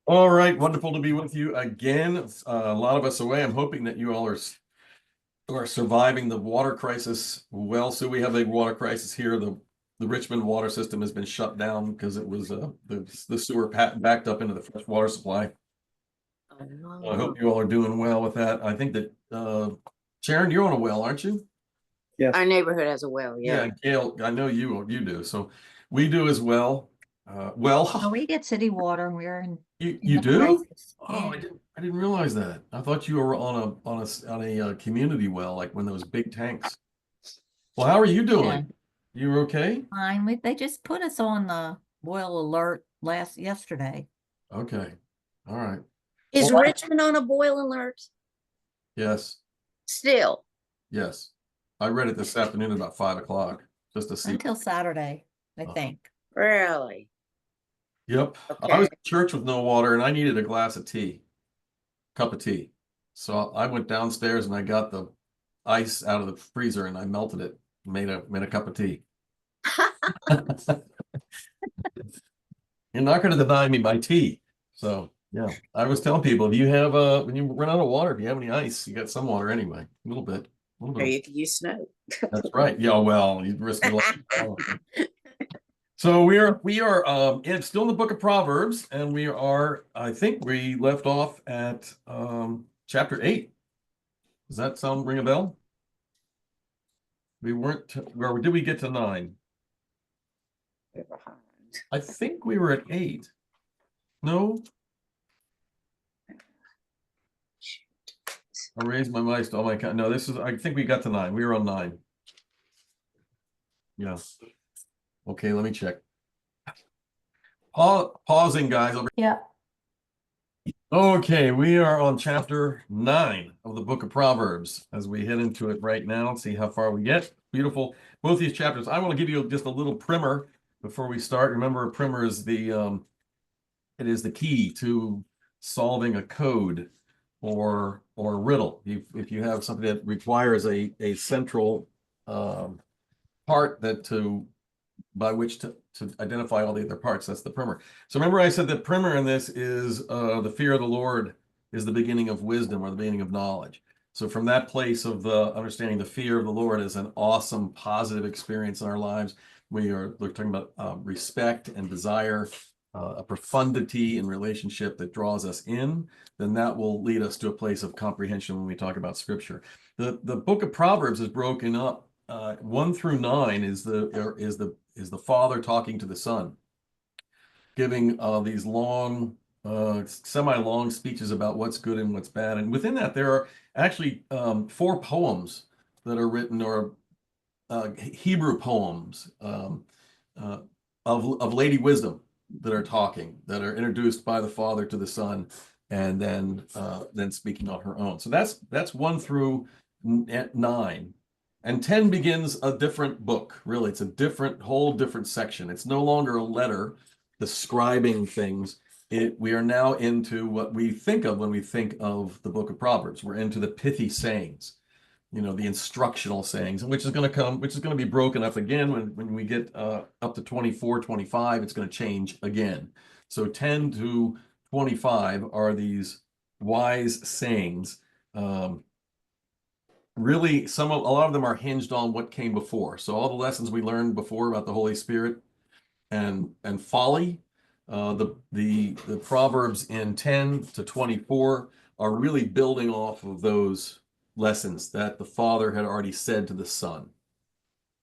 All right, wonderful to be with you again. A lot of us away. I'm hoping that you all are surviving the water crisis well. So we have a water crisis here. The Richmond water system has been shut down because it was the sewer backed up into the fresh water supply. I hope you all are doing well with that. I think that Sharon, you're on a well, aren't you? Yes. Our neighborhood has a well, yeah. Yeah, Gail, I know you do. So we do as well. Oh, we get city water and we're in you the do? crisis. Oh, Yeah. I didn't realize that. I thought you were on a community well, like when those big tanks. Well, how are you doing? Yeah. You okay? Fine. They just put us on the boil alert yesterday. Okay. All right. Is Well, Richmond on a boil alert Yes. still? Yes. I read it this afternoon about 5 o'clock just to see. Until Saturday, I think. Really? Yep. Okay. I was at church with no water and I needed a cup of tea. So I went downstairs and I got the ice out of the freezer and I melted it, made a cup of tea. You're not going to deny me my tea. So yeah, I was telling people, if you have when you run out of water, if you have any ice, you got some water anyway, a little bit. Or you could use snow. That's right. Yeah, well, you risk a lot. So we are still in the book of Proverbs, and I think we left off at chapter 8. Does that ring a bell? We weren't, where did we get to 9? I think we were at 8. No? I raised my mic. Oh my God. No, I think we got to 9. We were on 9. Yeah. Okay, let me check. Pausing, guys. Yeah. Okay, we are on chapter 9 of the book of Proverbs as we head into it right now and see how far we get. Beautiful. Both these chapters. I want to give you just a little primer before we start. Remember, a primer is the key to solving a code or a riddle. If you have something that requires a central part by which to identify all the other parts, that's the primer. So remember I said the primer in this is the fear of the Lord is the beginning of wisdom or the beginning of knowledge. So from that place of understanding the fear of the Lord is an awesome positive experience in our lives. We're talking about respect and desire, a profundity in relationship that draws us in, then that will lead us to a place of comprehension when we talk about scripture. The book of Proverbs is broken up. 1 through 9 is the father talking to the son, giving these long, semi-long speeches about what's good and what's bad. And within that, there are actually 4 poems that are written, or Hebrew poems of Lady Wisdom that are talking, that are introduced by the father to the son, and then speaking on her own. So that's 1 through 9. And 10 begins a different book, really. It's a whole different section. It's no longer a letter describing things. We are now into what we think of when we think of the book of Proverbs. We're into the pithy sayings, the instructional sayings, which is going to be broken up again when we get up to 24, 25, it's going to change again. So 10 to 25 are these wise sayings. Really, a lot of them are hinged on what came before. So all the lessons we learned before about the Holy Spirit and folly, the Proverbs in 10 to 24 are really building off of those lessons that the father had already said to the son,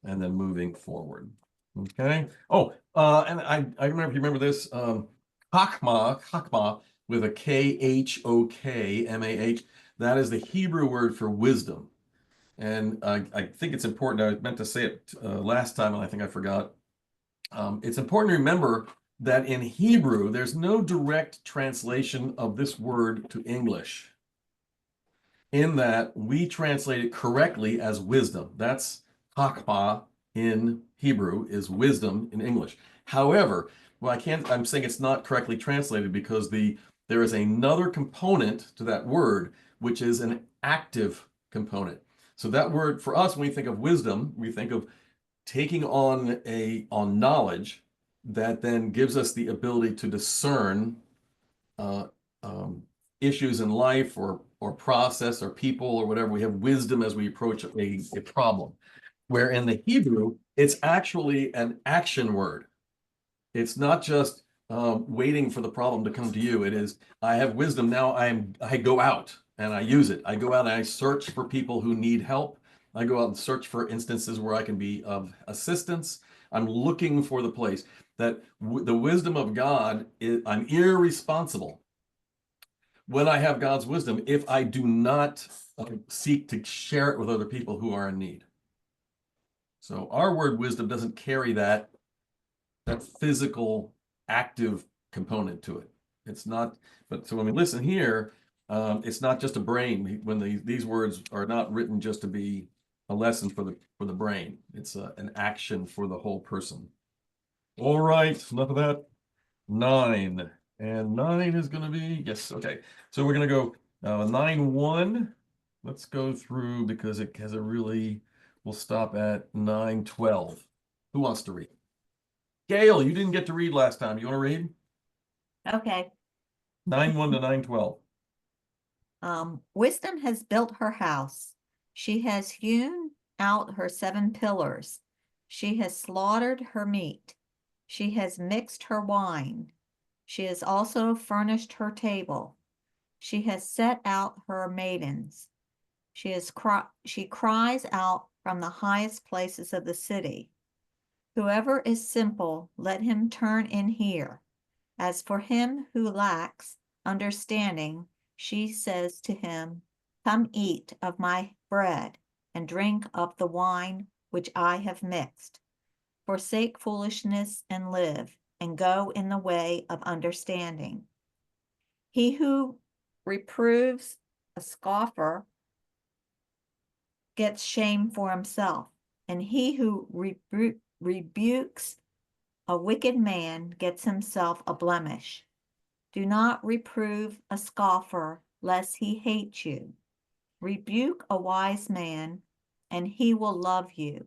and then moving forward. Okay. Oh, and I don't know if you remember this, Chachma with a Khokmah. That is the Hebrew word for wisdom. And I think it's important. I meant to say it last time, and I think I forgot. It's important to remember that in Hebrew, there's no direct translation of this word to English, in that we translate it correctly as wisdom. That's Chachma in Hebrew, is wisdom in English. However, I'm saying it's not correctly translated because there is another component to that word, which is an active component. So that word for us, when we think of wisdom, we think of taking on knowledge that then gives us the ability to discern uh, issues in life or process or people or whatever. We have wisdom as we approach a problem. Where in the Hebrew, it's actually an action word. It's not just waiting for the problem to come to you. It is, I have wisdom now. I go out and I use it. I go out and I search for people who need help. I go out and search for instances where I can be of assistance. I'm looking for the place that the wisdom of God is. I'm irresponsible when I have God's wisdom if I do not seek to share it with other people who are in need. So our word wisdom doesn't carry that physical active component to it. It's not, but so when we listen here, it's not just a brain. When these words are not written just to be a lesson for the brain. It's an action for the whole person. All right, enough of that. 9. And 9 is going to be, yes, okay. So we're going to go 9-1. Let's go through because it has a really, we'll stop at 9-12. Who wants to read? Gail, you didn't get to read last time. You want to read? Okay. 9-1 to 9-12. Wisdom has built her house. She has hewn out her 7 pillars. She has slaughtered her meat. She has mixed her wine. She has also furnished her table. She has set out her maidens. She cries out from the highest places of the city. Whoever is simple, let him turn in here. As for him who lacks understanding, she says to him, come eat of my bread and drink of the wine which I have mixed. Forsake foolishness and live, and go in the way of understanding. He who reproves a scoffer gets shame for himself, and he who rebukes a wicked man gets himself a blemish. Do not reprove a scoffer, lest he hate you. Rebuke a wise man, and he will love you.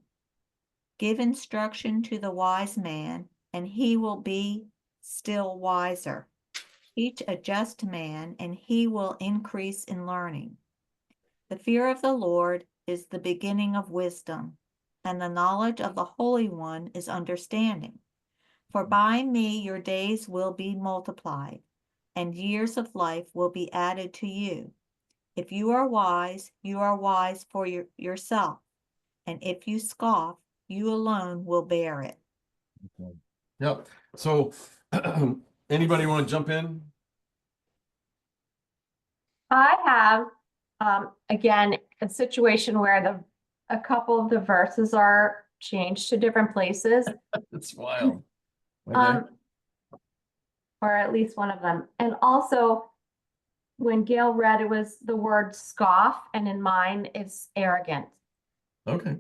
Give instruction to the wise man, and he will be still wiser. Teach a just man, and he will increase in learning. The fear of the Lord is the beginning of wisdom, and the knowledge of the Holy One is understanding. For by me your days will be multiplied, and years of life will be added to you. If you are wise for yourself, and if you scoff, you alone will bear it. Okay. Yep. So anybody want to jump in? I have, again, a situation where a couple of the verses are changed to different places, It's wild. Okay. or at least one of them. And also, when Gail read, it was the word scoff, and in mine, it's arrogant. Okay.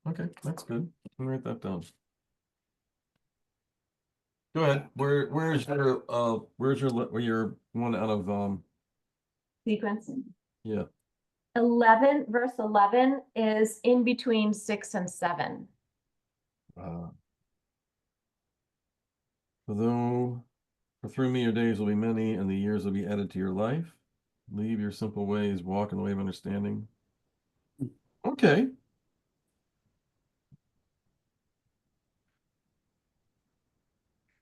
Okay, that's good. Let me write that down. Go ahead. Where's your one out of Sequence. yeah. 11, verse 11 is in between 6 and 7. For through me your days will be many, and the years will be added to your life. Leave your simple ways, walk in the way of understanding. Okay.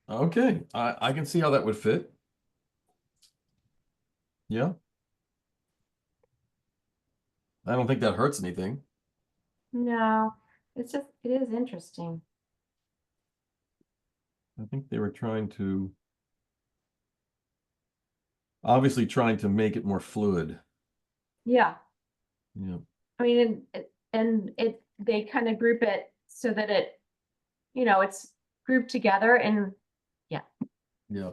Okay, I can see how that would fit. Yeah. I don't think that hurts anything. No, it is interesting. I think they were obviously trying to make it more fluid. Yeah. Yeah. I mean, they kind of group it so that it's grouped together, and yeah. Yeah.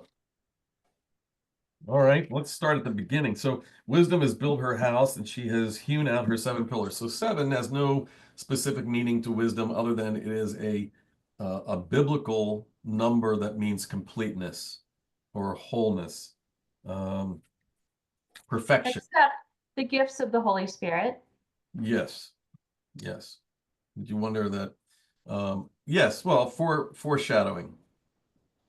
All right, let's start at the beginning. So wisdom has built her house and she has hewn out her 7 pillars. So 7 has no specific meaning to wisdom other than it is a biblical number that means completeness or wholeness, perfection. Except the gifts of the Holy Spirit. Yes. Yes. Did you wonder that? Yes. Well, foreshadowing,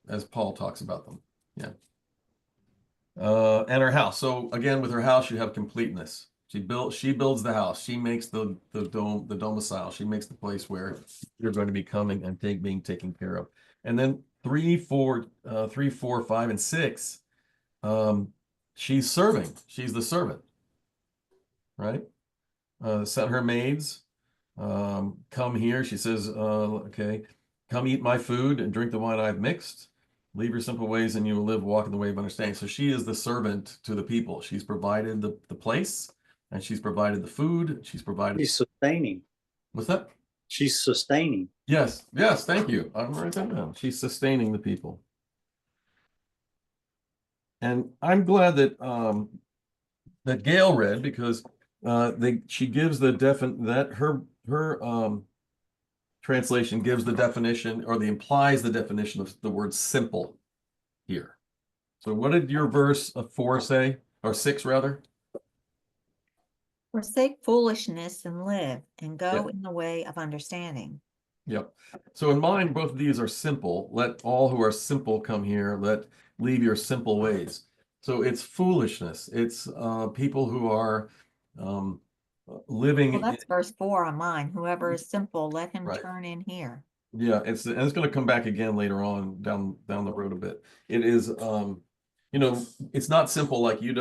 as Paul talks about them. Yeah. And her house. So again, with her house, you have completeness. She builds the house. She makes the domicile. She makes the place where you're going to be coming and being taken care of. And then 3, 4, 5, and 6. She's serving. She's the servant, right? Sent her maids. Come here. She says, okay, come eat my food and drink the wine I've mixed. Leave your simple ways and you will live, walk in the way of understanding. So she is the servant to the people. She's provided the place, and she's provided the food. She's provided. She's sustaining. What's that? She's sustaining. Yes. Yes. Thank you. I'm writing that down. She's sustaining the people. And I'm glad that that Gail read, because she gives her translation gives the definition, or implies the definition of the word simple here. So what did your verse 4 say, or 6 rather? Forsake foolishness and live, and go Yeah. in the way of understanding. Yep. So in mine, both of these are simple. Let all who are simple come here. Leave your simple ways. So it's foolishness. It's people who are living. Well, that's verse 4 on mine. Whoever is simple, let him Right. turn in here. Yeah, it's going to come back again later on down the road a bit. It is, it's not simple like you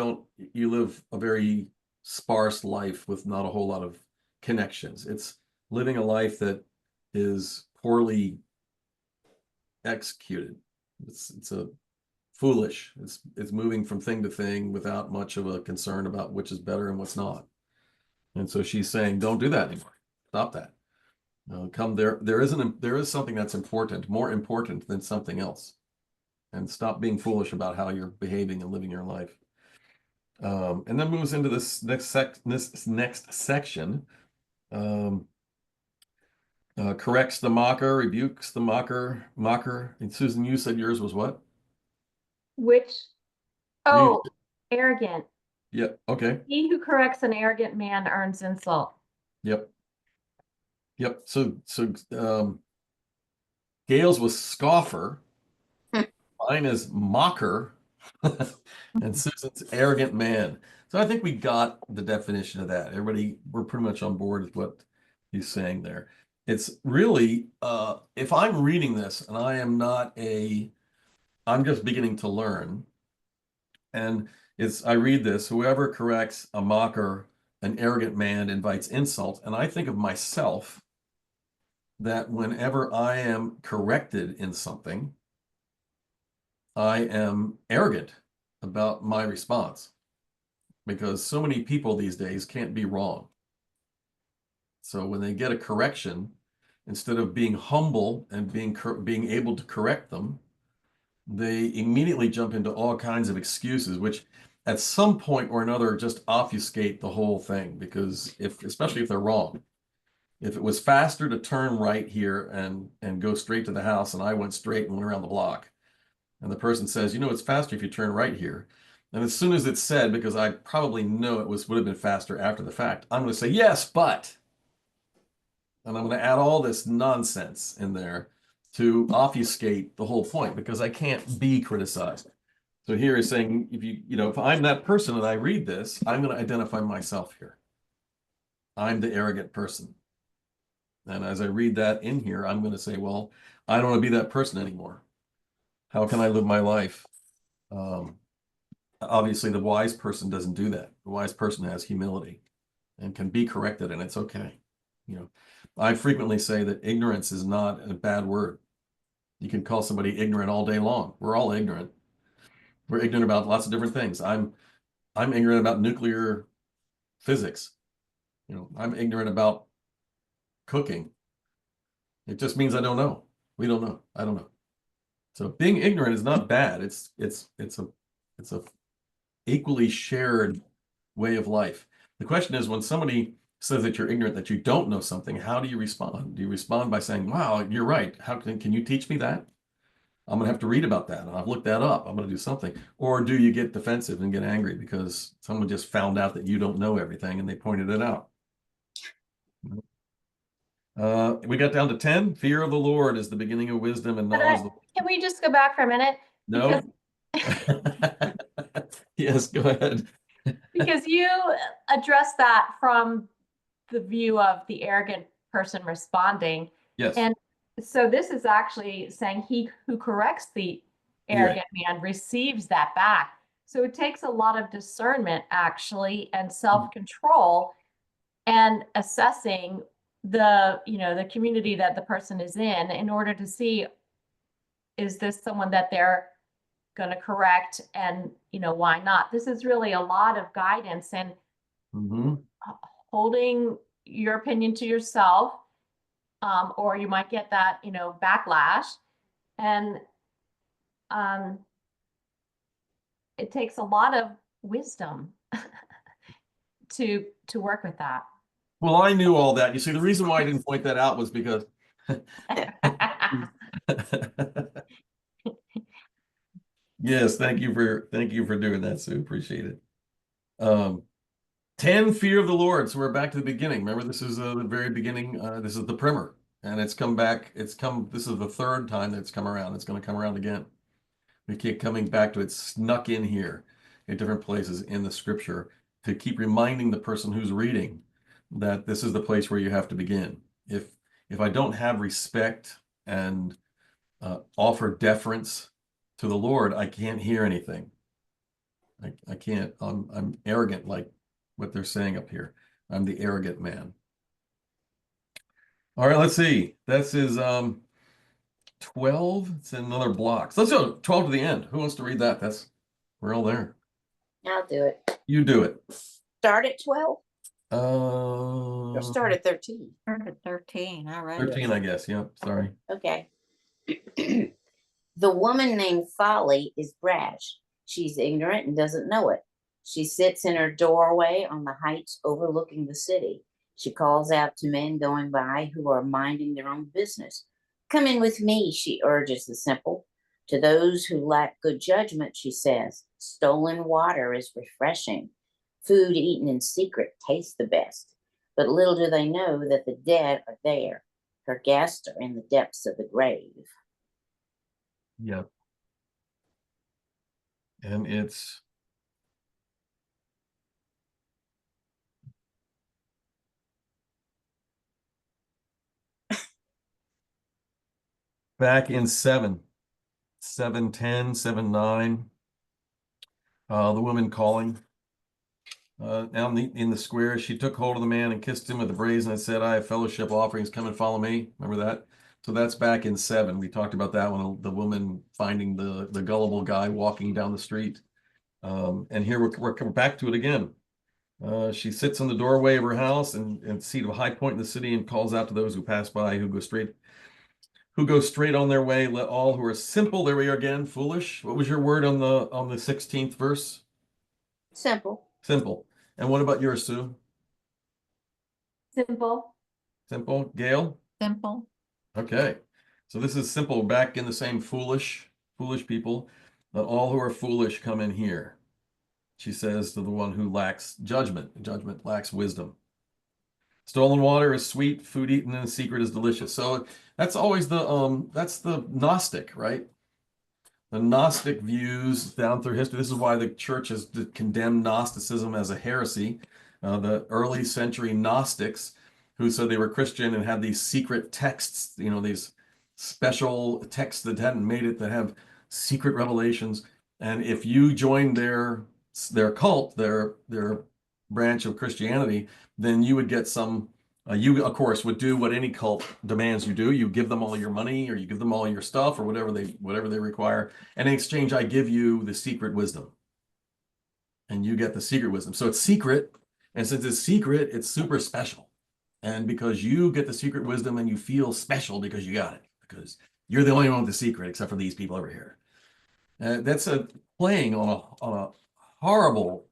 live a very sparse life with not a whole lot of connections. It's living a life that is poorly executed. It's a foolish. It's moving from thing to thing without much of a concern about which is better and what's not. And so she's saying, don't do that anymore. Stop that. There is something that's important, more important than something else. And stop being foolish about how you're behaving and living your life. And then moves into this next section. Corrects the mocker, rebukes the mocker. And Susan, you said yours was what? Arrogant. Yeah, okay. He who corrects an arrogant man earns insult. Yep. So Gail's was scoffer. Mine is mocker. And Susan's arrogant man. So I think we got the definition of that. We're pretty much on board with what he's saying there. It's really, if I'm reading this and I'm just beginning to learn. And I read this, whoever corrects a mocker, an arrogant man invites insult. And I think of myself that whenever I am corrected in something, I am arrogant about my response, because so many people these days can't be wrong. So when they get a correction, instead of being humble and being able to correct them, they immediately jump into all kinds of excuses, which at some point or another just obfuscate the whole thing, because especially if they're wrong. If it was faster to turn right here and go straight to the house, and I went straight and went around the block, and the person says, it's faster if you turn right here. And as soon as it's said, because I probably know it would have been faster after the fact, I'm going to say, yes, but, and I'm going to add all this nonsense in there to obfuscate the whole point, because I can't be criticized. So here is saying, if I'm that person and I read this, I'm going to identify myself here. I'm the arrogant person. And as I read that in here, I'm going to say, well, I don't want to be that person anymore. How can I live my life? Obviously, the wise person doesn't do that. The wise person has humility and can be corrected, and it's okay. I frequently say that ignorance is not a bad word. You can call somebody ignorant all day long. We're all ignorant. We're ignorant about lots of different things. I'm ignorant about nuclear physics. I'm ignorant about cooking. It just means I don't know. We don't know. I don't know. So being ignorant is not bad. It's a equally shared way of life. The question is, when somebody says that you're ignorant, that you don't know something, how do you respond? Do you respond by saying, wow, you're right. How can you teach me that? I'm gonna have to read about that. I've looked that up. I'm gonna do something. Or do you get defensive and get angry because someone just found out that you don't know everything and they pointed it out? We got down to 10. Fear of the Lord is the beginning of wisdom and knowledge. Can we just go back for a minute? No. Yes, go ahead. Because you address that from the view of the arrogant person responding. Yes. And so this is actually saying he who corrects the arrogant man receives that back. So it takes a lot of discernment actually and self-control and assessing the, the community that the person is in order to see, is this someone that they're going to correct, and why not? This is really a lot of guidance and Mhm. holding your opinion to yourself, or you might get that backlash, and it takes a lot of wisdom to work with that. Well, I knew all that. You see, the reason why I didn't point that out was because yes, thank you for doing that, Sue. Appreciate it. 10, fear of the Lord. So we're back to the beginning. Remember, this is the very beginning. This is the primer, and it's come back. This is the third time that it's come around. It's going to come around again. We keep coming back to it, snuck in here in different places in the scripture to keep reminding the person who's reading that this is the place where you have to begin. If I don't have respect and offer deference to the Lord, I can't hear anything. I can't. I'm arrogant, like what they're saying up here. I'm the arrogant man. All right, let's see. This is 12. It's in another block. So let's go 12 to the end. Who wants to read that? We're all there. I'll do it. You do it. Start at 12 or start at 13. Start at 13, all right. 13, I guess. Yep. Sorry. Okay. The woman named Folly is brash. She's ignorant and doesn't know it. She sits in her doorway on the heights overlooking the city. She calls out to men going by who are minding their own business. Come in with me, she urges the simple. To those who lack good judgment, she says, stolen water is refreshing. Food eaten in secret tastes the best. But little do they know that the dead are there. Her guests are in the depths of the grave. Yep. And it's back in 7, 7:10, 7:9. The woman calling. Now in the square, she took hold of the man and kissed him with the brazen and said, I have fellowship offerings, come and follow me. Remember that? So that's back in 7. We talked about that one, the woman finding the gullible guy walking down the street. And here we're back to it again. She sits in the doorway of her house and seat of a high point in the city and calls out to those who pass by, who go straight on their way. Let all who are simple, there we are again, foolish. What was your word on the 16th verse? Simple. Simple. And what about yours, Sue? Simple. Simple. Gail? Simple. Okay. So this is simple. Back in the same foolish people. Let all who are foolish come in here. She says to the one who lacks judgment. Judgment lacks wisdom. Stolen water is sweet. Food eaten in secret is delicious. So that's always that's the Gnostic, right? The Gnostic views down through history. This is why the church has condemned Gnosticism as a heresy. The early century Gnostics, who said they were Christian and had these secret texts, these special texts that hadn't made it, that have secret revelations. And if you joined their cult, their branch of Christianity, then you would get some. You, of course, would do what any cult demands you do. You give them all your money, or you give them all your stuff, or whatever they require. And in exchange, I give you the secret wisdom. And you get the secret wisdom. So it's secret. And since it's secret, it's super special. And because you get the secret wisdom and you feel special because you got it, because you're the only one with the secret, except for these people over here. That's a playing on a horrible,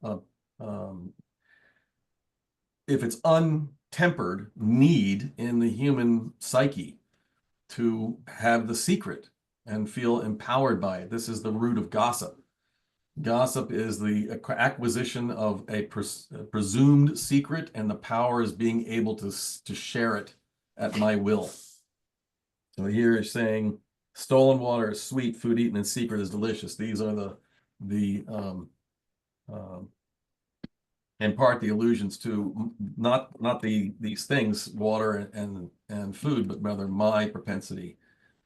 if it's untempered, need in the human psyche to have the secret and feel empowered by it. This is the root of gossip. Gossip is the acquisition of a presumed secret, and the power is being able to share it at my will. So here it's saying, stolen water is sweet, food eaten in secret is delicious. These are the In part, the allusions to not these things, water and food, but rather my propensity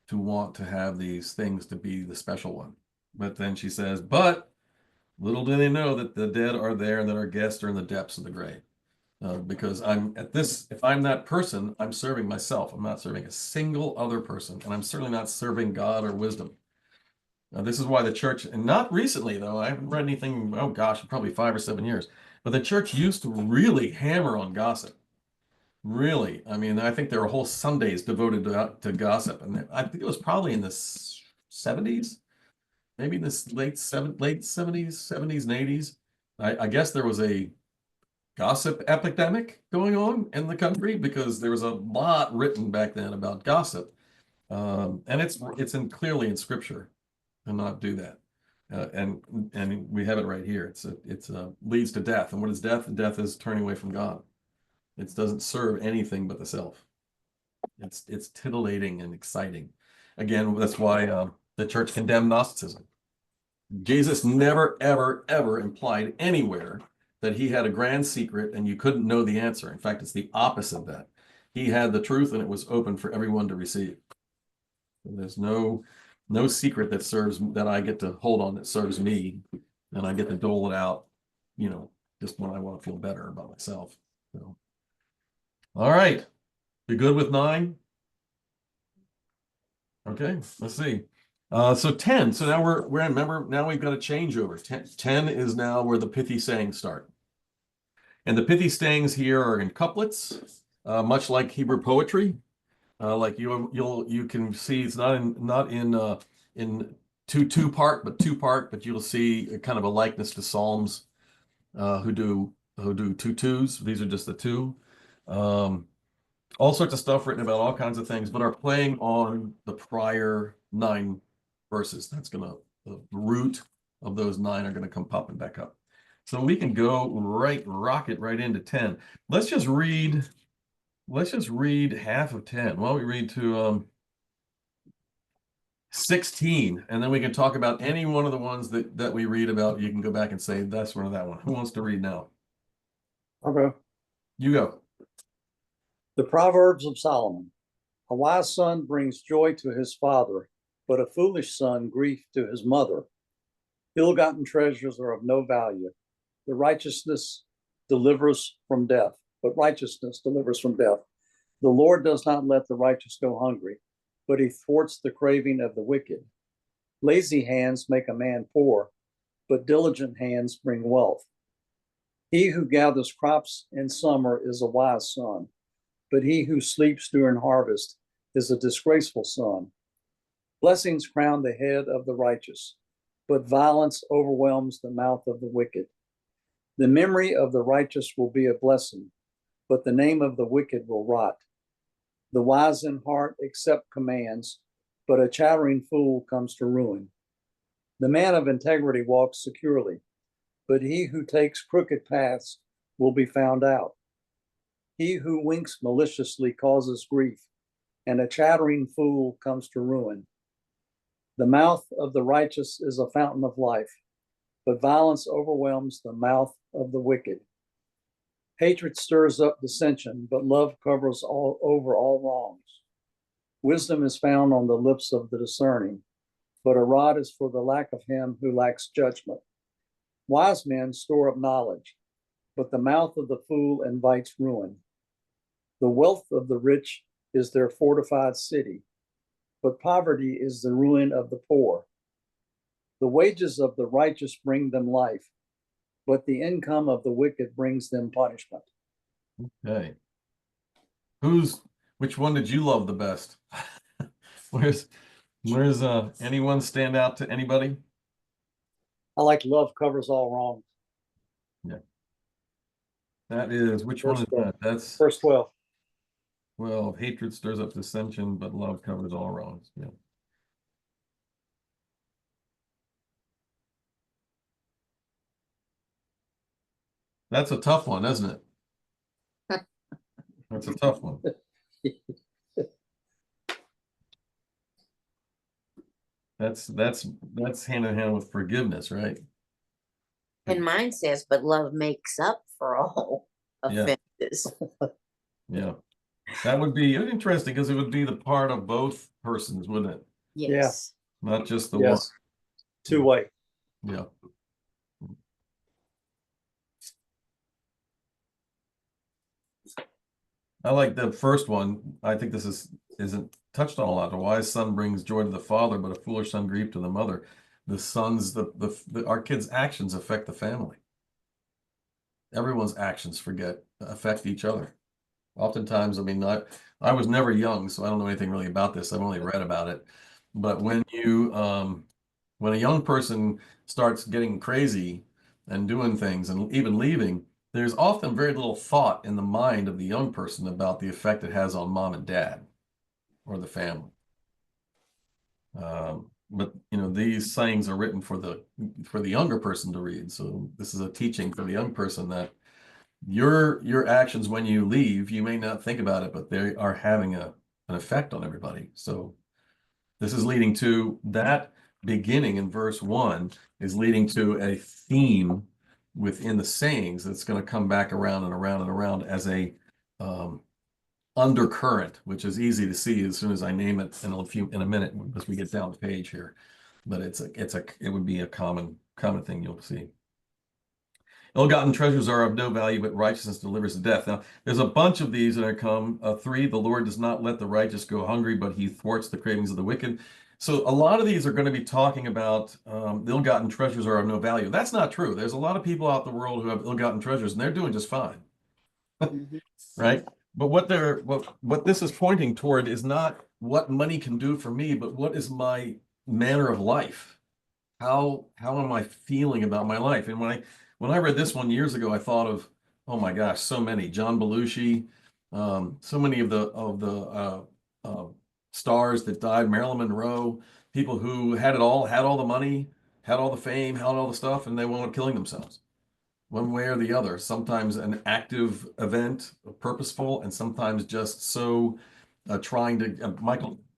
to want to have these things to be the special one. But then she says, but little do they know that the dead are there and that our guests are in the depths of the grave. Because if I'm that person, I'm serving myself. I'm not serving a single other person, and I'm certainly not serving God or wisdom. This is why the church, and not recently though, I haven't read anything, oh gosh, probably 5 or 7 years, but the church used to really hammer on gossip. Really. I mean, I think there were whole Sundays devoted to gossip, and I think it was probably in the 70s, maybe in the late 70s, 70s and 80s. I guess there was a gossip epidemic going on in the country because there was a lot written back then about gossip. And it's clearly in scripture to not do that. And we have it right here. It's leads to death. And what is death? Death is turning away from God. It doesn't serve anything but the self. It's titillating and exciting. Again, that's why the church condemned Gnosticism. Jesus never, ever, ever implied anywhere that he had a grand secret and you couldn't know the answer. In fact, it's the opposite of that. He had the truth and it was open for everyone to receive. And there's no secret that I get to hold on that serves me, and I get to dole it out, just when I want to feel better about myself. So, all right, be good with 9. Okay, let's see. So 10. So now remember, now we've got a changeover. 10 is now where the pithy sayings start. And the pithy sayings here are in couplets, much like Hebrew poetry. Like you can see it's not in two part, but you'll see a kind of a likeness to Psalms, who do 2/2s. These are just the 2. All sorts of stuff written about all kinds of things, but are playing on the prior 9 verses. The root of those 9 are gonna come popping back up. So we can rocket right into 10. Let's just read half of 10. Why don't we read to 16, and then we can talk about any one of the ones that we read about. You can go back and say that's one of that one. Who wants to read now? Okay. You go. The Proverbs of Solomon. A wise son brings joy to his father, but a foolish son grief to his mother. Ill-gotten treasures are of no value. The righteousness delivers from death, but righteousness delivers from death. The Lord does not let the righteous go hungry, but he thwarts the craving of the wicked. Lazy hands make a man poor, but diligent hands bring wealth. He who gathers crops in summer is a wise son, but he who sleeps during harvest is a disgraceful son. Blessings crown the head of the righteous, but violence overwhelms the mouth of the wicked. The memory of the righteous will be a blessing, but the name of the wicked will rot. The wise in heart accept commands, but a chattering fool comes to ruin. The man of integrity walks securely, but he who takes crooked paths will be found out. He who winks maliciously causes grief, and a chattering fool comes to ruin. The mouth of the righteous is a fountain of life, but violence overwhelms the mouth of the wicked. Hatred stirs up dissension, but love covers over all wrongs. Wisdom is found on the lips of the discerning, but a rod is for the lack of him who lacks judgment. Wise men store up knowledge, but the mouth of the fool invites ruin. The wealth of the rich is their fortified city, but poverty is the ruin of the poor. The wages of the righteous bring them life, but the income of the wicked brings them punishment. Okay. Which one did you love the best? Where's anyone stand out to anybody? I like love covers all wrongs. Yeah. That is, which one is that? That's verse 12. Well, hatred stirs up dissension, but love covers all wrongs. Yeah. That's a tough one, isn't it? That's a tough one. That's hand in hand with forgiveness, right? And mine says, but love makes up for all Yeah. offenses. Yeah. That would be interesting because it would be the part of both persons, wouldn't it? Yes. Not just the one. Yes. Two-way. Yeah. I like the first one. I think this isn't touched on a lot. A wise son brings joy to the father, but a foolish son grief to the mother. The sons, our kids' actions affect the family. Everyone's actions affect each other. Oftentimes, I mean, I was never young, so I don't know anything really about this. I've only read about it. But when a young person starts getting crazy and doing things and even leaving, there's often very little thought in the mind of the young person about the effect it has on mom and dad or the family. But these sayings are written for the younger person to read. So this is a teaching for the young person that your actions when you leave, you may not think about it, but they are having an effect on everybody. So this is leading to that beginning in verse 1 is leading to a theme within the sayings that's going to come back around and around and around as a undercurrent, which is easy to see as soon as I name it in a minute as we get down the page here. But it would be a common thing you'll see. Ill-gotten treasures are of no value, but righteousness delivers to death. Now, there's a bunch of these that are come. 3, the Lord does not let the righteous go hungry, but he thwarts the cravings of the wicked. So a lot of these are going to be talking about the ill-gotten treasures are of no value. That's not true. There's a lot of people out in the world who have ill-gotten treasures, and they're doing just fine, right? But what this is pointing toward is not what money can do for me, but what is my manner of life? How am I feeling about my life? And when I read this one years ago, I thought of, oh my gosh, so many. John Belushi, so many of the stars that died, Marilyn Monroe, people who had it all, had all the money, had all the fame, had all the stuff, and they wound up killing themselves. One way or the other, sometimes an active event, purposeful, and sometimes just so trying to,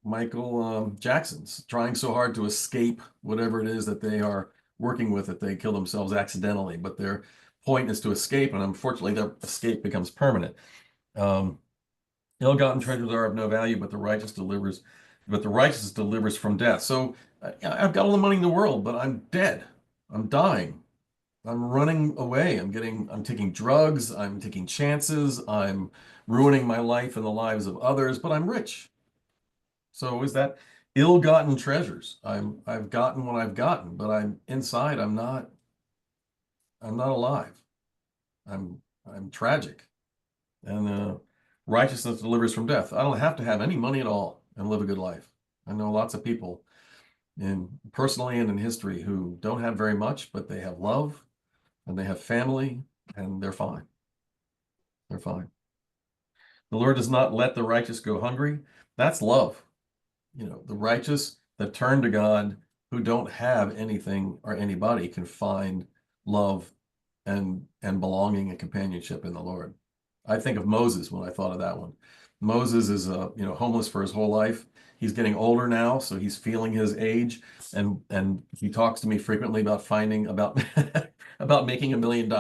Michael Jackson's trying so hard to escape whatever it is that they are working with that they kill themselves accidentally, but their point is to escape, and unfortunately their escape becomes permanent. Ill-gotten treasures are of no value, but the righteous delivers from death. So I've got all the money in the world, but I'm dead. I'm dying. I'm running away. I'm taking drugs. I'm taking chances. I'm ruining my life and the lives of others, but I'm rich. So is that ill-gotten treasures? I've gotten what I've gotten, but I'm inside. I'm not alive. I'm tragic. And righteousness delivers from death. I don't have to have any money at all and live a good life. I know lots of people personally and in history who don't have very much, but they have love and they have family and they're fine. They're fine. The Lord does not let the righteous go hungry. That's love. The righteous that turn to God, who don't have anything or anybody, can find love and belonging and companionship in the Lord. I think of Moses when I thought of that one. Moses is homeless for his whole life. He's getting older now, so he's feeling his age, and he talks to me frequently about about making $1 million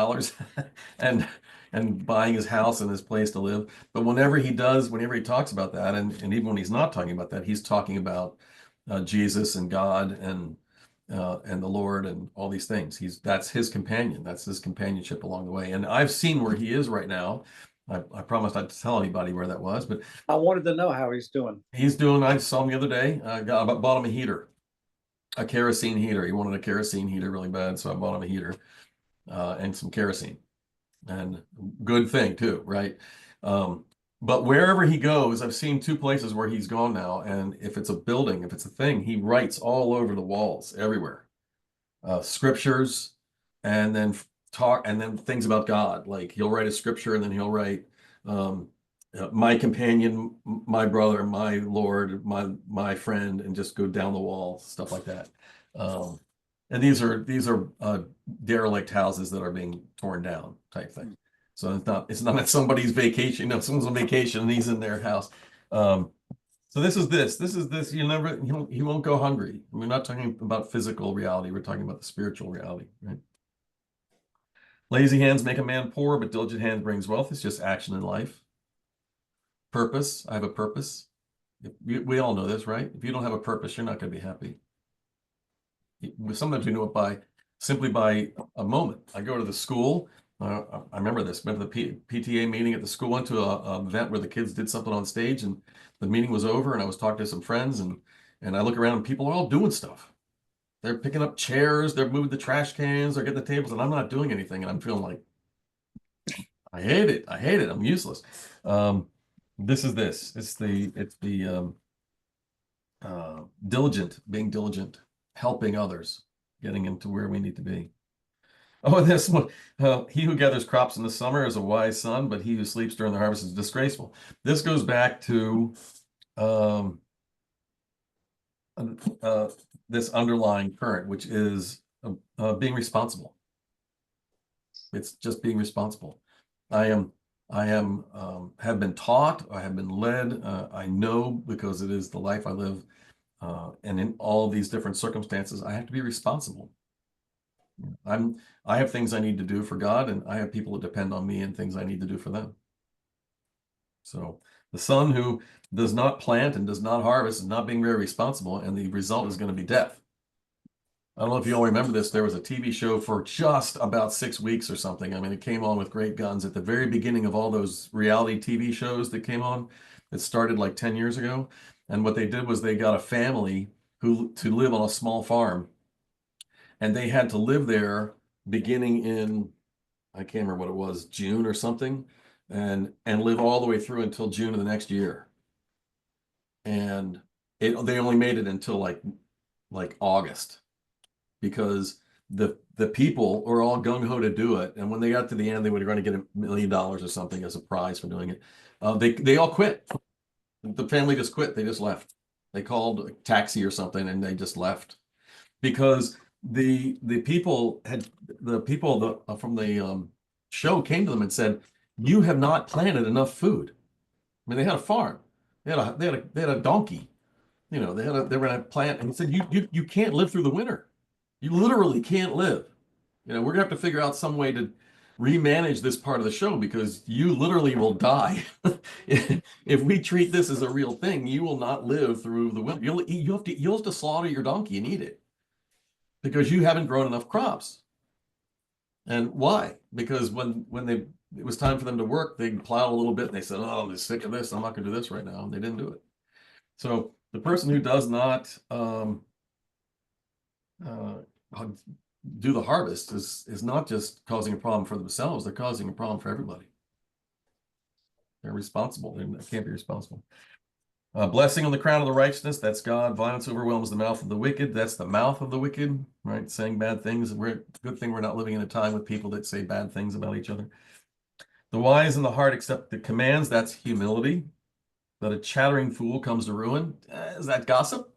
and buying his house and his place to live. But whenever he talks about that, and even when he's not talking about that, he's talking about Jesus and God and the Lord and all these things. That's his companion. That's his companionship along the way. And I've seen where he is right now. I promised not to tell anybody where that was, but I wanted to know how he's doing. I saw him the other day. I bought him a heater, a kerosene heater. He wanted a kerosene heater really bad, so I bought him a heater and some kerosene. And good thing too, right? But wherever he goes, I've seen 2 places where he's gone now. And if it's a building, if it's a thing, he writes all over the walls, everywhere, scriptures, and then things about God. Like he'll write a scripture and then he'll write, my companion, my brother, my Lord, my friend, and just go down the wall, stuff like that. And these are derelict houses that are being torn down type thing. So it's not at somebody's vacation. Someone's on vacation and he's in their house. So this is this. He won't go hungry. We're not talking about physical reality. We're talking about the spiritual reality, right? Lazy hands make a man poor, but diligent hands brings wealth. It's just action in life. Purpose. I have a purpose. We all know this, right? If you don't have a purpose, you're not going to be happy. Sometimes you know it simply by a moment. I go to the school. I remember this. Went to the PTA meeting at the school. Went to a event where the kids did something on stage, and the meeting was over. And I was talking to some friends, and I look around, and people are all doing stuff. They're picking up chairs. They're moving the trash cans. They're getting the tables, and I'm not doing anything. And I'm feeling like I hate it. I hate it. I'm useless. This is this. It's the diligent, being diligent, helping others, getting into where we need to be. Oh, this one, he who gathers crops in the summer is a wise son, but he who sleeps during the harvest is disgraceful. This goes back to this underlying current, which is being responsible. It's just being responsible. I have been taught, I have been led, I know because it is the life I live, and in all these different circumstances, I have to be responsible. I have things I need to do for God, and I have people that depend on me and things I need to do for them. So the son who does not plant and does not harvest is not being very responsible, and the result is going to be death. I don't know if you all remember this. There was a TV show for just about 6 weeks or something. I mean, it came on with great guns at the very beginning of all those reality TV shows that came on. It started like 10 years ago. And what they did was they got a family to live on a small farm. And they had to live there beginning in, I can't remember what it was, June or something, and live all the way through until June of the next year. And they only made it until like August, because the people were all gung-ho to do it. And when they got to the end, they were going to get $1 million or something as a prize for doing it. They all quit. The family just quit. They just left. They called a taxi or something and they just left, because the people from the show came to them and said, "You have not planted enough food." I mean, they had a farm. They had a donkey. You know, they were going to plant, and he said, "You can't live through the winter. You literally can't live. You know, we're gonna have to figure out some way to remanage this part of the show, because you literally will die. If we treat this as a real thing, you will not live through the winter. You'll have to slaughter your donkey and eat it, because you haven't grown enough crops." And why? Because when it was time for them to work, they plowed a little bit and they said, "Oh, I'm sick of this. I'm not gonna do this right now." And they didn't do it. So the person who does not do the harvest is not just causing a problem for themselves, they're causing a problem for everybody. They're responsible. They can't be responsible. Blessing on the crown of the righteousness, that's God. Violence overwhelms the mouth of the wicked. That's the mouth of the wicked, right? Saying bad things. Good thing we're not living in a time with people that say bad things about each other. The wise in the heart accept the commands. That's humility. But a chattering fool comes to ruin. Is that gossip?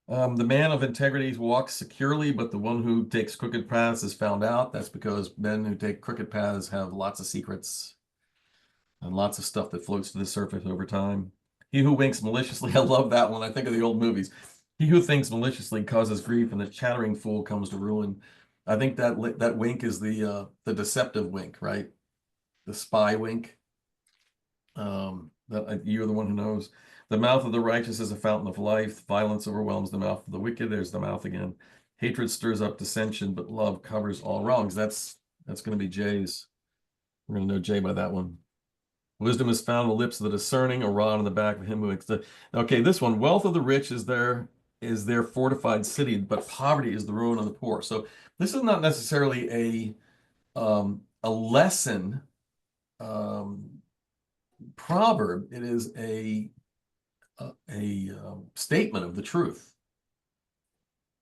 The man of integrity walks securely, but the one who takes crooked paths is found out. That's because men who take crooked paths have lots of secrets and lots of stuff that floats to the surface over time. He who winks maliciously, I love that one. I think of the old movies. He who thinks maliciously causes grief, and the chattering fool comes to ruin. I think that wink is the deceptive wink, right? The spy wink. That you're the one who knows. The mouth of the righteous is a fountain of life. Violence overwhelms the mouth of the wicked. There's the mouth again. Hatred stirs up dissension, but love covers all wrongs. That's going to be Jay's. We're going to know Jay by that one. Wisdom is found in the lips of the discerning, a rod in the back of him who okay, this one. Wealth of the rich is their fortified city, but poverty is the ruin of the poor. So this is not necessarily a lesson proverb. It is a statement of the truth.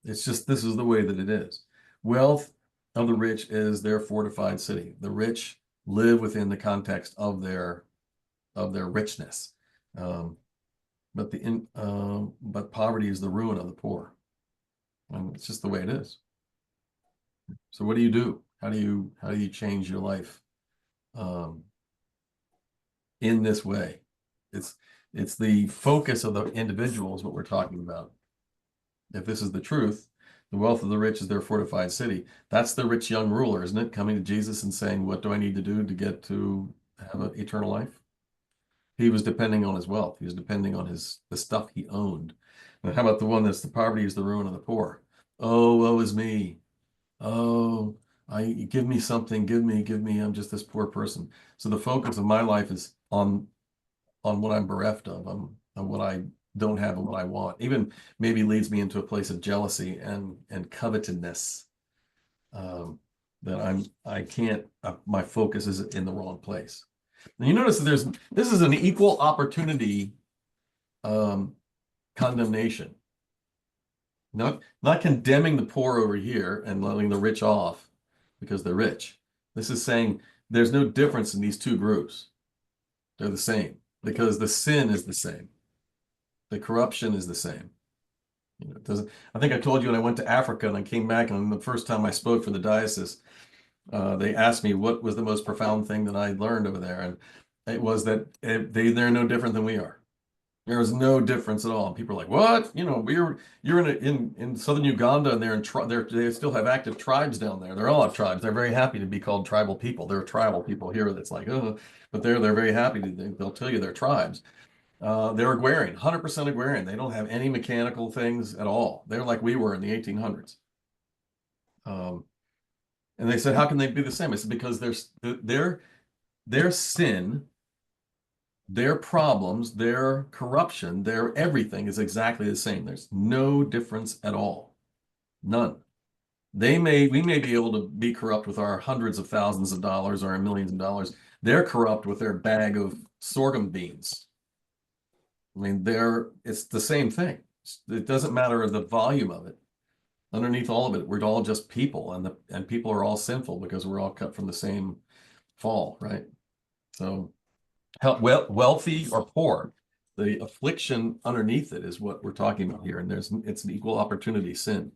It's just, this is the way that it is. Wealth of the rich is their fortified city. The rich live within the context of their richness, but poverty is the ruin of the poor, and it's just the way it is. So what do you do? How do you change your life in this way? It's the focus of the individual is what we're talking about. If this is the truth, The wealth of the rich is their fortified city. That's the rich young ruler, isn't it? Coming to Jesus and saying, what do I need to do to get to have an eternal life? He was depending on his wealth. He was depending on the stuff he owned. And how about the one that's the poverty is the ruin of the poor? Oh, woe is me. Oh, give me something, give me, I'm just this poor person. So the focus of my life is on what I'm bereft of, on what I don't have and what I want. Even maybe leads me into a place of jealousy and covetedness. That I can't, my focus is in the wrong place. And you notice that this is an equal opportunity condemnation. Not condemning the poor over here and letting the rich off because they're rich. This is saying there's no difference in these two groups. They're the same because the sin is the same. The corruption is the same. You know, it doesn't. I think I told you when I went to Africa and I came back, and the first time I spoke for the diocese, they asked me what was the most profound thing that I learned over there, and it was that they're no different than we are. There is no difference at all. And people are like, "What? You know, you're in southern Uganda, and they still have active tribes down there. They're all have tribes. They're very happy to be called tribal people. There are tribal people here that's like, oh, but they're very happy they'll tell you they're tribes. They're agrarian, 100% agrarian. They don't have any mechanical things at all. They're like we were in the 1800s. And they said, how can they be the same? I said, because their sin, their problems, their corruption, their everything is exactly the same. There's no difference at all. None. We may be able to be corrupt with our hundreds of thousands of dollars or our millions of dollars. They're corrupt with their bag of sorghum beans. I mean, it's the same thing. It doesn't matter the volume of it. Underneath all of it, we're all just people, and people are all sinful because we're all cut from the same fall, right? So, wealthy or poor, the affliction underneath it is what we're talking about here, and it's an equal opportunity sin.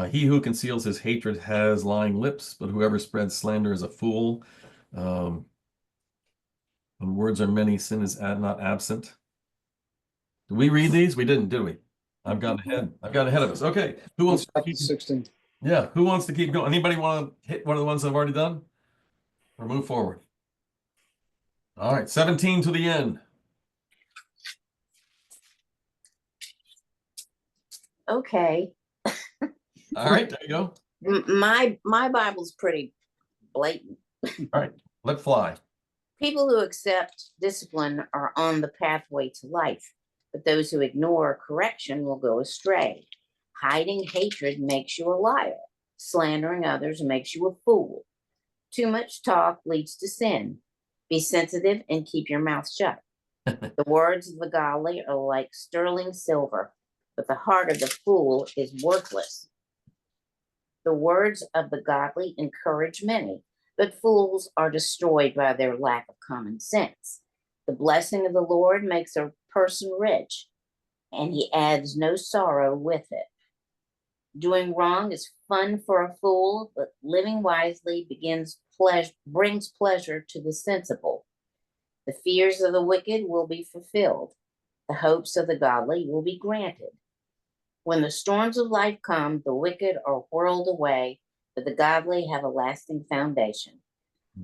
He who conceals his hatred has lying lips, but whoever spreads slander is a fool. When words are many, sin is not absent. Did we read these? We didn't, did we? I've gone ahead of us. Okay. Who wants to keep 16. Yeah, who wants to keep going? Anybody want to hit one of the ones I've already done? Or move forward? All right, 17 to the end. Okay. All right, there you go. My Bible's pretty blatant. All right, let fly. People who accept discipline are on the pathway to life, but those who ignore correction will go astray. Hiding hatred makes you a liar. Slandering others makes you a fool. Too much talk leads to sin. Be sensitive and keep your mouth shut. The words of the godly are like sterling silver, but the heart of the fool is worthless. The words of the godly encourage many, but fools are destroyed by their lack of common sense. The blessing of the Lord makes a person rich, and he adds no sorrow with it. Doing wrong is fun for a fool, but living wisely brings pleasure to the sensible. The fears of the wicked will be fulfilled. The hopes of the godly will be granted. When the storms of life come, the wicked are whirled away, but the godly have a lasting foundation.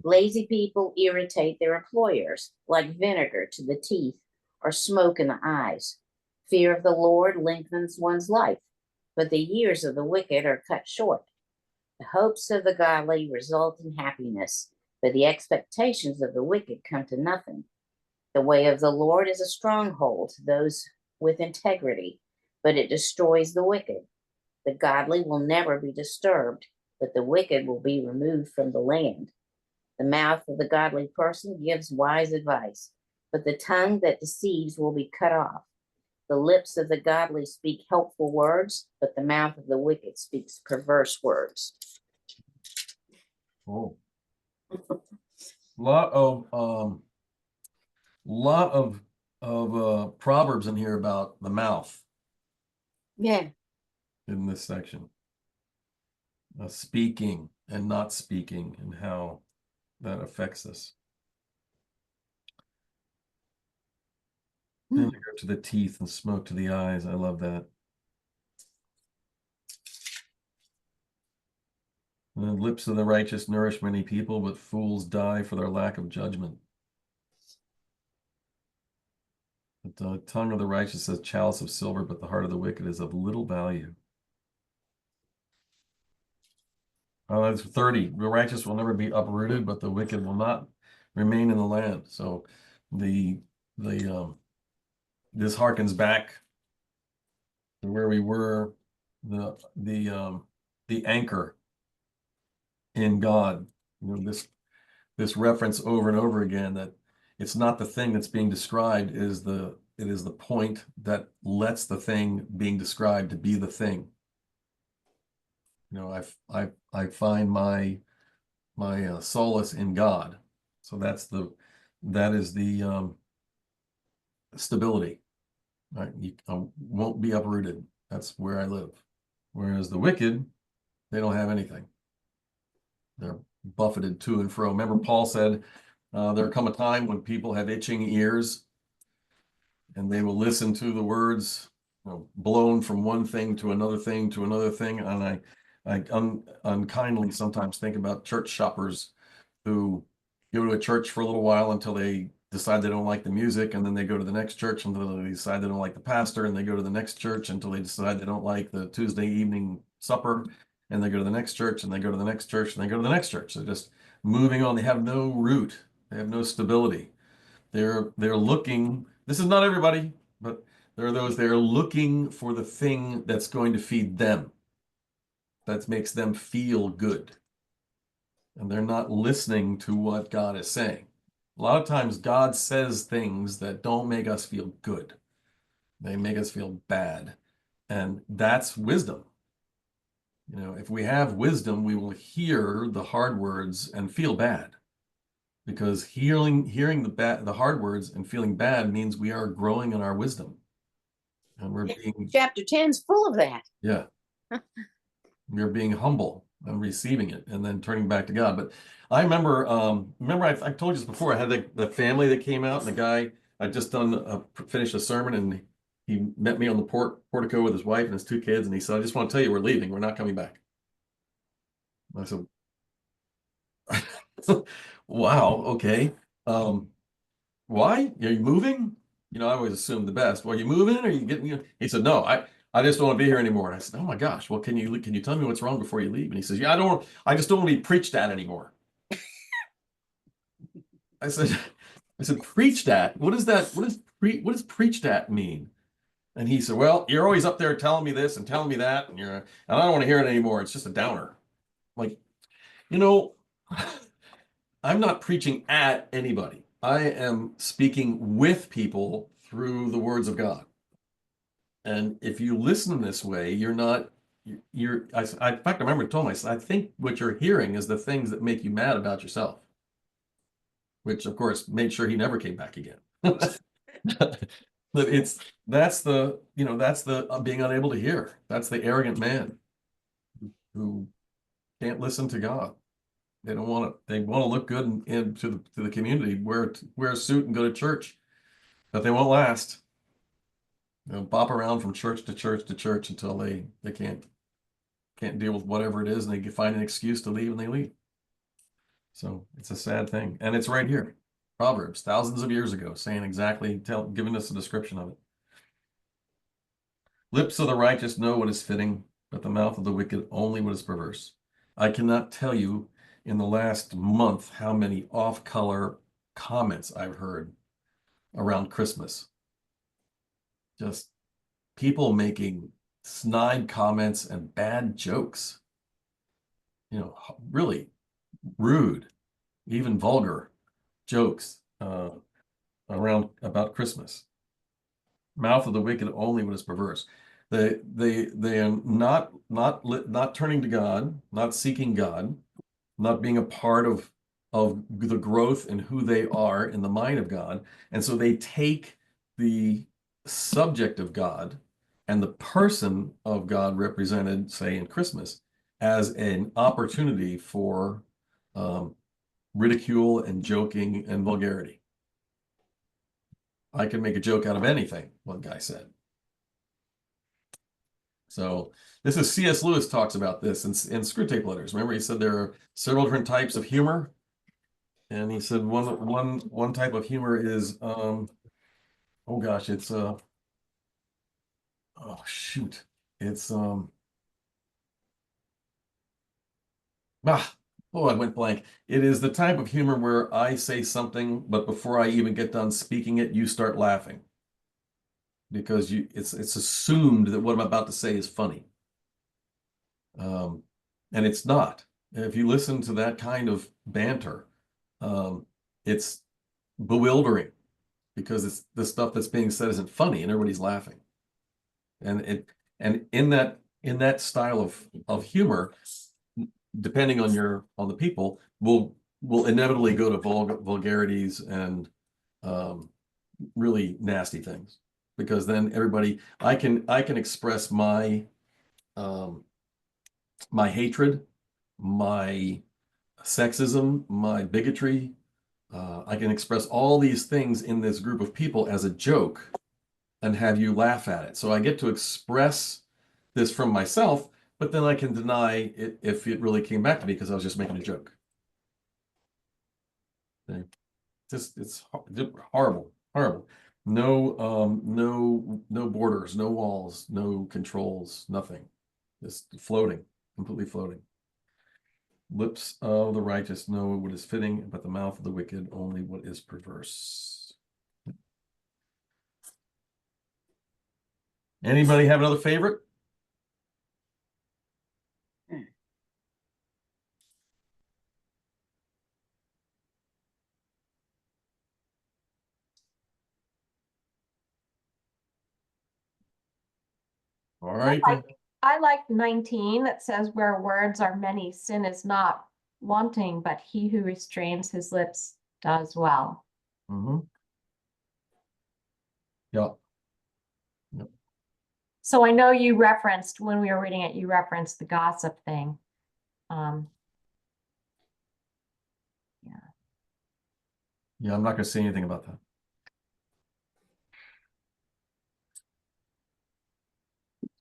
Lazy people irritate their employers like vinegar to the teeth or smoke in the eyes. Fear of the Lord lengthens one's life, but the years of the wicked are cut short. The hopes of the godly result in happiness, but the expectations of the wicked come to nothing. The way of the Lord is a stronghold to those with integrity, but it destroys the wicked. The godly will never be disturbed, but the wicked will be removed from the land. The mouth of the godly person gives wise advice, but the tongue that deceives will be cut off. The lips of the godly speak helpful words, but the mouth of the wicked speaks perverse words. Oh. Lot of proverbs in here about the mouth Yeah. in this section. Speaking and not speaking and how that affects us. Vinegar to the teeth and smoke to the eyes. I love that. The lips of the righteous nourish many people, but fools die for their lack of judgment. The tongue of the righteous is a chalice of silver, but the heart of the wicked is of little value. That's 30. The righteous will never be uprooted, but the wicked will not remain in the land. So this harkens back to where we were, the anchor in God. You know, this reference over and over again that it's not the thing that's being described, it is the point that lets the thing being described to be the thing. You know, I find my solace in God. So that is the stability. Right? You won't be uprooted. That's where I live. Whereas the wicked, they don't have anything. They're buffeted to and fro. Remember, Paul said, there'll come a time when people have itching ears and they will listen to the words, you know, blown from one thing to another thing to another thing. And I unkindly sometimes think about church shoppers who go to a church for a little while until they decide they don't like the music, and then they go to the next church until they decide they don't like the pastor, and they go to the next church until they decide they don't like the Tuesday evening supper, and they go to the next church, and they go to the next church, and they go to the next church. They're just moving on. They have no root. They have no stability. They're looking. This is not everybody, but there are those. They're looking for the thing that's going to feed them, that makes them feel good. And they're not listening to what God is saying. A lot of times God says things that don't make us feel good. They make us feel bad. And that's wisdom. You know, if we have wisdom, we will hear the hard words and feel bad. Because hearing the hard words and feeling bad means we are growing in our wisdom. And we're being Chapter 10 is full of that. Yeah. We're being humble and receiving it and then turning back to God. But I remember, I told you this before, I had the family that came out, and the guy, I'd just finished a sermon, and he met me on the portico with his wife and his 2 kids. And he said, I just want to tell you, we're leaving. We're not coming back. I said, wow, okay. Why? Are you moving? You know, I always assume the best. Well, are you moving? Or are you getting, he said, no, I just don't want to be here anymore. And I said, oh my gosh, well, can you tell me what's wrong before you leave? And he says, yeah, I just don't want to be preached at anymore. I said, preached at? What is that? What does preached at mean? And he said, well, you're always up there telling me this and telling me that, and I don't want to hear it anymore. It's just a downer. Like, you know, I'm not preaching at anybody. I am speaking with people through the words of God. And if you listen this way, in fact, I remember told myself, I think what you're hearing is the things that make you mad about yourself, which of course made sure he never came back again. But that's the being unable to hear. That's the arrogant man who can't listen to God. They want to look good to the community, wear a suit and go to church, but they won't last. They'll bop around from church to church to church until they can't deal with whatever it is, and they can find an excuse to leave, and they leave. So it's a sad thing. And it's right here. Proverbs, thousands of years ago, saying exactly, giving us a description of it. Lips of the righteous know what is fitting, but the mouth of the wicked only what is perverse. I cannot tell you in the last month how many off-color comments I've heard around Christmas. Just people making snide comments and bad jokes. You know, really rude, even vulgar jokes about Christmas. Mouth of the wicked only what is perverse. They are not turning to God, not seeking God, not being a part of the growth in who they are in the mind of God. And so they take the subject of God and the person of God represented, say, in Christmas, as an opportunity for ridicule and joking and vulgarity. I can make a joke out of anything, one guy said. So this is C.S. Lewis talks about this in Screw Tape Letters. Remember, he said there are several different types of humor, and he said one type of humor is oh gosh, it's oh shoot, it's oh, I went blank. It is the type of humor where I say something, but before I even get done speaking it, you start laughing because it's assumed that what I'm about to say is funny. And it's not. If you listen to that kind of banter, it's bewildering because it's the stuff that's being said isn't funny and everybody's laughing. And in that style of humor, depending on the people, will inevitably go to vulgarities and really nasty things, because then everybody, I can express my my hatred, my sexism, my bigotry. I can express all these things in this group of people as a joke and have you laugh at it. So I get to express this from myself, but then I can deny it if it really came back to me because I was just making a joke. Okay. It's horrible, horrible. No borders, no walls, no controls, nothing. Just floating, completely floating. Lips of the righteous know what is fitting, but the mouth of the wicked only what is perverse. Anybody have another favorite? All right. I like 19 that says, where words are many, sin is not wanting, but he who restrains his lips does well. Mm-hmm. Yeah. Yep. So I know you referenced, when we were reading it, you referenced the gossip thing. Yeah, I'm not going to say anything about that.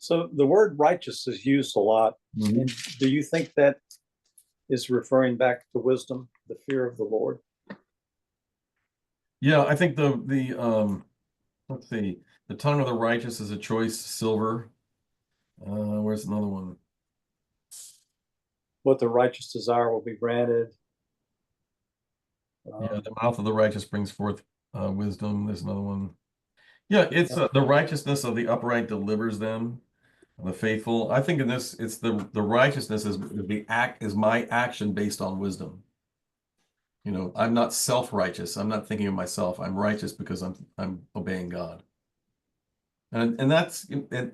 So the word righteous is used a lot. Mhm. And do you think that is referring back to wisdom, the fear of the Lord? Yeah, I think the let's see, the tongue of the righteous is a choice silver. Where's another one? What the righteous desire will be granted. Yeah, the mouth of the righteous brings forth wisdom. There's another one. Yeah, it's the righteousness of the upright delivers them, the faithful. I think in this, it's the righteousness is my action based on wisdom. You know, I'm not self-righteous. I'm not thinking of myself. I'm righteous because I'm obeying God. And that's in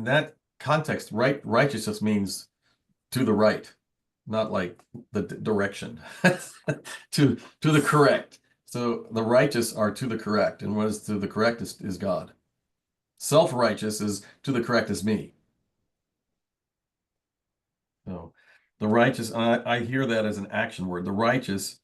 that context, righteousness means to the right, not like the direction, to the correct. So the righteous are to the correct, and what is to the correct is God. Self-righteous is to the correct is me. So the righteous, I hear that as an action word. The righteousness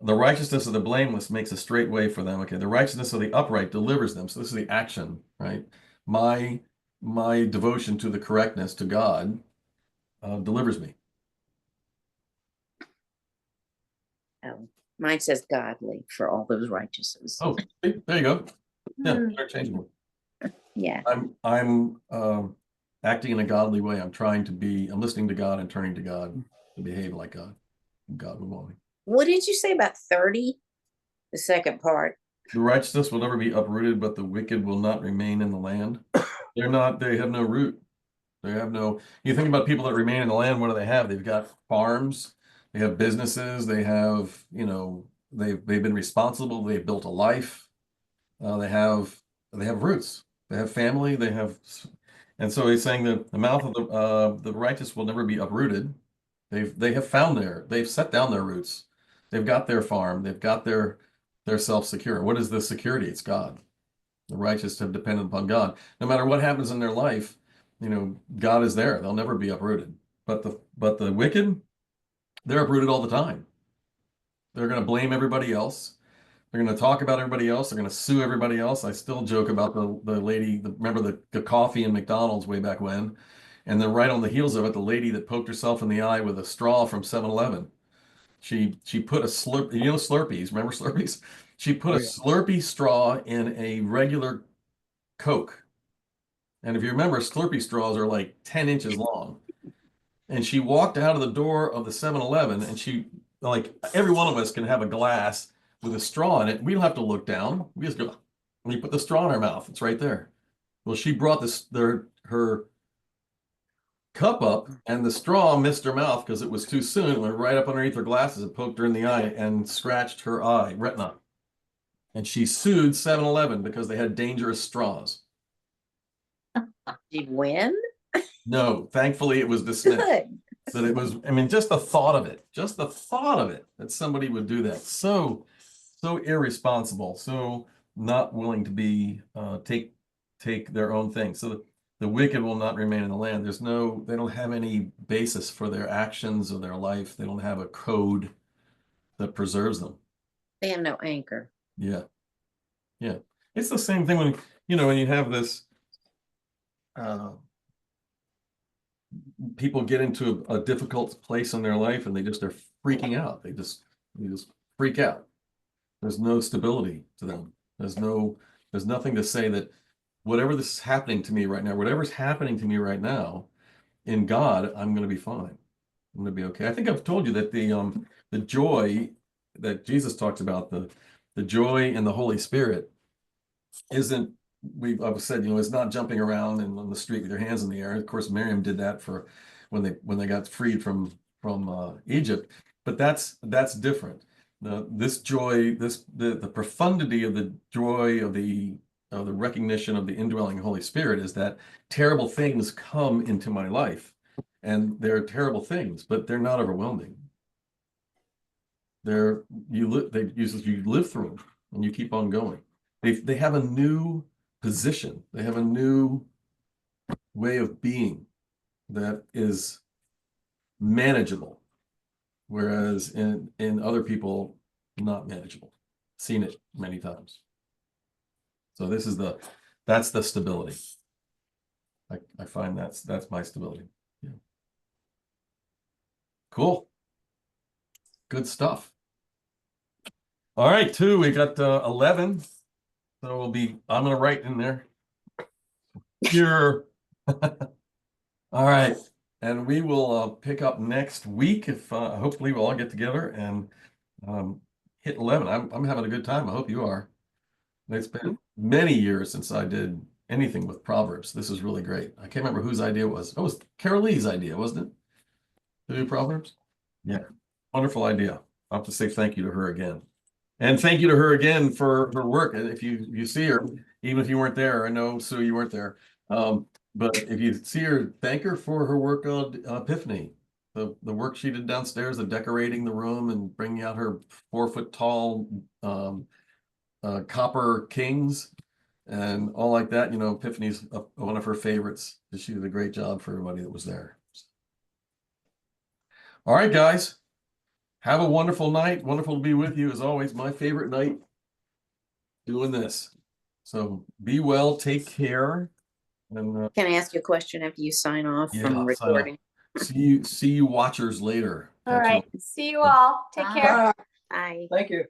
of the blameless makes a straight way for them. Okay, the righteousness of the upright delivers them. So this is the action, right? My devotion to the correctness to God delivers me. Oh, mine says godly for all those righteouses. Oh, there you go. Yeah, interchangeable. Yeah. I'm acting in a godly way. I'm listening to God and turning to God to behave like God. God would want me. What did you say about 30? The second part. The righteousness will never be uprooted, but the wicked will not remain in the land. They have no root. You think about people that remain in the land, what do they have? They've got farms, they have businesses, they have, they've been responsible, they've built a life, they have roots, they have family, and so he's saying that the mouth of the righteous will never be uprooted. They've set down their roots. They've got their farm, they've got their self-secure. What is the security? It's God. The righteous have depended upon God. No matter what happens in their life, God is there. They'll never be uprooted. But the wicked, they're uprooted all the time. They're going to blame everybody else. They're going to talk about everybody else. They're going to sue everybody else. I still joke about the lady, remember the coffee in McDonald's way back when? And then right on the heels of it, the lady that poked herself in the eye with a straw from 7-Eleven. She put a Slurpee, Slurpees, remember Slurpees? She put Oh, a yeah. Slurpee straw in a regular Coke. And if you remember, Slurpee straws are like 10 inches long. And she walked out of the door of the 7-Eleven, and she, like, every one of us can have a glass with a straw in it. We don't have to look down. We just go, and you put the straw in our mouth. It's right there. Well, she brought her cup up, and the straw missed her mouth because it was too soon. It went right up underneath her glasses and poked her in the eye and scratched her eye, retina. And she sued 7-Eleven because they had dangerous straws. Did you win? No, thankfully it was dismissed. Good. That it was, I mean, just the thought of it, that somebody would do that. So irresponsible, so not willing to be, take their own thing. So the wicked will not remain in the land. They don't have any basis for their actions or their life. They don't have a code that preserves them. They have no anchor. Yeah. Yeah. It's the same thing when, when you have this, people get into a difficult place in their life and they're freaking out. They just freak out. There's no stability to them. There's nothing to say that whatever's happening to me right now, in God, I'm going to be fine. I'm going to be okay. I think I've told you that the joy that Jesus talks about, the joy in the Holy Spirit isn't, I've said, it's not jumping around and on the street with your hands in the air. Of course, Miriam did that for when they got freed from Egypt, but that's different. This joy, the profundity of the joy of the recognition of the indwelling Holy Spirit is that terrible things come into my life, and they're terrible things, but they're not overwhelming. You live through them and you keep on going. They have a new position. They have a new way of being that is manageable, whereas in other people, not manageable. Seen it many times. So that's the stability. I find that's my stability. Yeah. Cool. Good stuff. All right, we got 11. So I'm going to write in there. Here. All right. And we will pick up next week if hopefully we'll all get together and hit 11. I'm having a good time. I hope you are. It's been many years since I did anything with Proverbs. This is really great. I can't remember whose idea it was. It was Carol Lee's idea, wasn't it? To do Proverbs? Yeah. Wonderful idea. I'll have to say thank you to her again. And thank you to her again for her work. And if you see her, even if you weren't there, I know, Sue, you weren't there. But if you see her, thank her for her work on Epiphany. The work she did downstairs, the decorating the room and bringing out her 4-foot tall copper kings and all like that. Epiphany's one of her favorites. She did a great job for everybody that was there. All right, guys. Have a wonderful night. Wonderful to be with you as always. My favorite night doing this. So be well, take care. And Can I ask you a question after you sign off yeah, from sign off. recording? See you watchers later. All right. See you all. Take care. Bye. Thank you.